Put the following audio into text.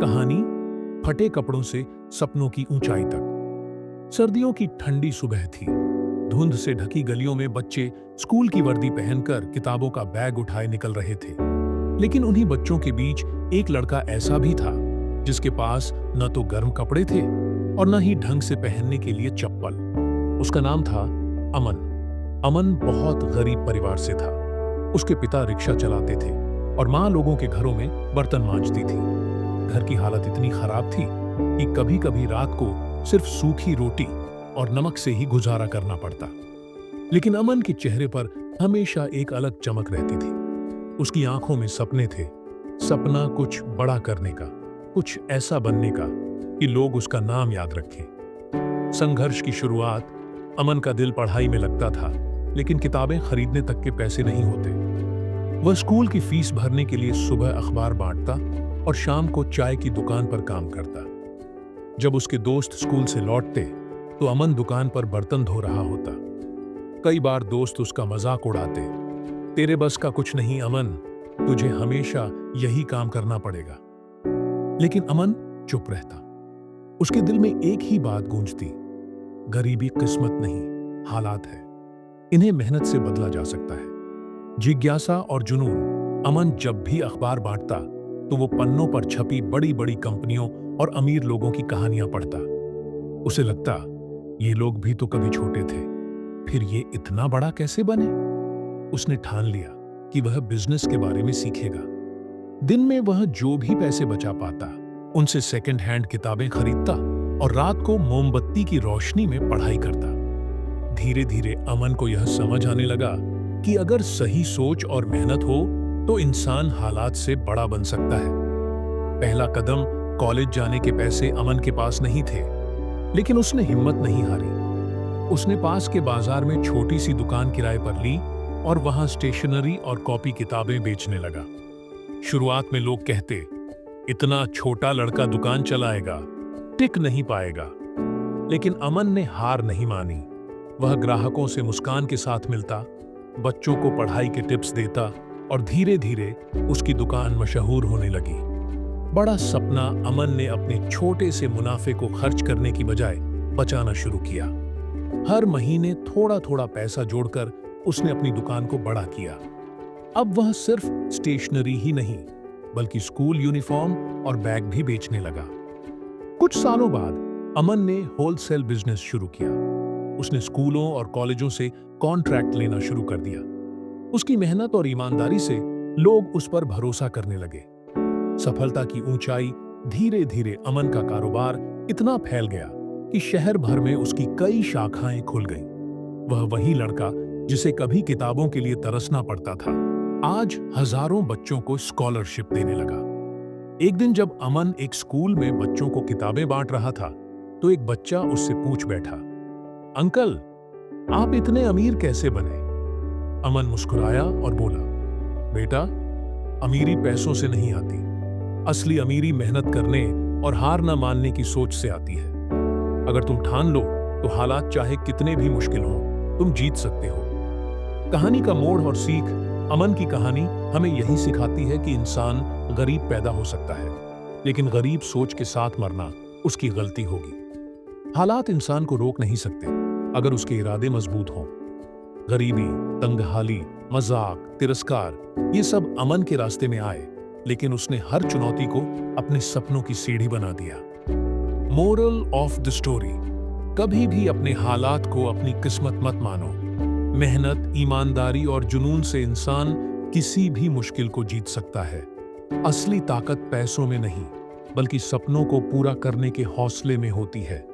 कहानी फटे कपड़ों से सपनों की ऊंचाई तक। सर्दियों की ठंडी सुबह थी। धुंध से ढकी गलियों में बच्चे स्कूल की वर्दी पहनकर किताबों का बैग उठाए निकल रहे थे। लेकिन उन्हीं बच्चों के बीच एक लड़का ऐसा भी था जिसके पास न तो गर्म कपड़े थे और न ही ढंग से पहनने के लिए चप्पल। उसका नाम था अमन। अमन बहुत गरीब परिवार से था। उसके पिता रिक्शा चलाते थे और माँ लोगों के घरों में बर्तन मांजती थी। घर की हालत इतनी खराब थी कि कभी कभी रात को सिर्फ सूखी रोटी और नमक से ही गुजारा करना पड़ता। लेकिन अमन के चेहरे पर हमेशा एक अलग चमक रहती थी। उसकी आंखों में सपने थे। सपना कुछ बड़ा करने का, कुछ ऐसा बनने का कि लोग उसका नाम याद रखें। संघर्ष की शुरुआत, अमन का दिल पढ़ाई में लगता था, लेकिन किताबें खरीदने तक के पैसे नहीं होते। वह स्कूल की फीस भरने के लिए सुबह अखबार बांटता और शाम को चाय की दुकान पर काम करता। जब उसके दोस्त स्कूल से लौटते तो अमन दुकान पर बर्तन धो रहा होता। कई बार दोस्त उसका मजाक उड़ाते, तेरे बस का कुछ नहीं अमन, तुझे हमेशा यही काम करना पड़ेगा। लेकिन अमन चुप रहता। उसके दिल में एक ही बात गूंजती, गरीबी किस्मत नहीं, हालात है। इन्हें मेहनत से बदला जा सकता है। जिज्ञासा और जुनून। अमन जब भी अखबार बांटता तो वो पन्नों पर छपी बड़ी बड़ी कंपनियों और अमीर लोगों की कहानियां पढ़ता। उसे लगता, ये लोग भी तो कभी छोटे थे, फिर ये इतना बड़ा कैसे बने। उसने ठान लिया कि वह बिजनेस के बारे में सीखेगा। दिन में वह जो भी पैसे बचा पाता उनसे सेकंड हैंड किताबें खरीदता और रात को मोमबत्ती की रोशनी में पढ़ाई करता। धीरे धीरे अमन को यह समझ आने लगा कि अगर सही सोच और मेहनत हो तो इंसान हालात से बड़ा बन सकता है। पहला कदम, कॉलेज जाने के पैसे अमन के पास नहीं थे, लेकिन उसने हिम्मत नहीं हारी। उसने पास के बाजार में छोटी सी दुकान किराए पर ली और वहां स्टेशनरी और कॉपी किताबें बेचने लगा। शुरुआत में लोग कहते, इतना छोटा लड़का दुकान चलाएगा, टिक नहीं पाएगा। लेकिन अमन ने हार नहीं मानी। वह ग्राहकों से मुस्कान के साथ मिलता, बच्चों को पढ़ाई के टिप्स देता और धीरे धीरे उसकी दुकान मशहूर होने लगी। बड़ा सपना अमन ने अपने छोटे से मुनाफे को खर्च करने की बजाय बचाना शुरू किया। हर महीने थोड़ा थोड़ा पैसा जोड़कर उसने अपनी दुकान को बड़ा किया। अब वह सिर्फ स्टेशनरी ही नहीं, बल्कि स्कूल यूनिफॉर्म और बैग भी बेचने लगा। कुछ सालों बाद अमन ने होलसेल बिजनेस शुरू किया। उसने स्कूलों और कॉलेजों से कॉन्ट्रैक्ट लेना शुरू कर दिया। उसकी मेहनत और ईमानदारी से लोग उस पर भरोसा करने लगे। सफलता की ऊंचाई धीरे धीरे अमन का कारोबार इतना फैल गया कि शहर भर में उसकी कई शाखाएं खुल गईं। वह वही लड़का जिसे कभी किताबों के लिए तरसना पड़ता था, आज हजारों बच्चों को स्कॉलरशिप देने लगा। एक दिन जब अमन एक स्कूल में बच्चों को किताबें बांट रहा था, तो एक बच्चा उससे पूछ बैठा, अंकल, आप इतने अमीर कैसे बने? अमन मुस्कुराया और बोला, बेटा, अमीरी पैसों से नहीं आती। असली अमीरी मेहनत करने और हार न मानने की सोच से आती है। अगर तुम ठान लो तो हालात चाहे कितने भी मुश्किल हों, तुम जीत सकते हो। कहानी का मोड़ और सीख। अमन की कहानी हमें यही सिखाती है कि इंसान गरीब पैदा हो सकता है, लेकिन गरीब सोच के साथ मरना उसकी गलती होगी। हालात इंसान को रोक नहीं सकते अगर उसके इरादे मजबूत हों। गरीबी, तंगहाली, मजाक, तिरस्कार, ये सब अमन के रास्ते में आए, लेकिन उसने हर चुनौती को अपने सपनों की सीढ़ी बना दिया। मोरल ऑफ द स्टोरी, कभी भी अपने हालात को अपनी किस्मत मत मानो। मेहनत, ईमानदारी और जुनून से इंसान किसी भी मुश्किल को जीत सकता है। असली ताकत पैसों में नहीं, बल्कि सपनों को पूरा करने के हौसले में होती है।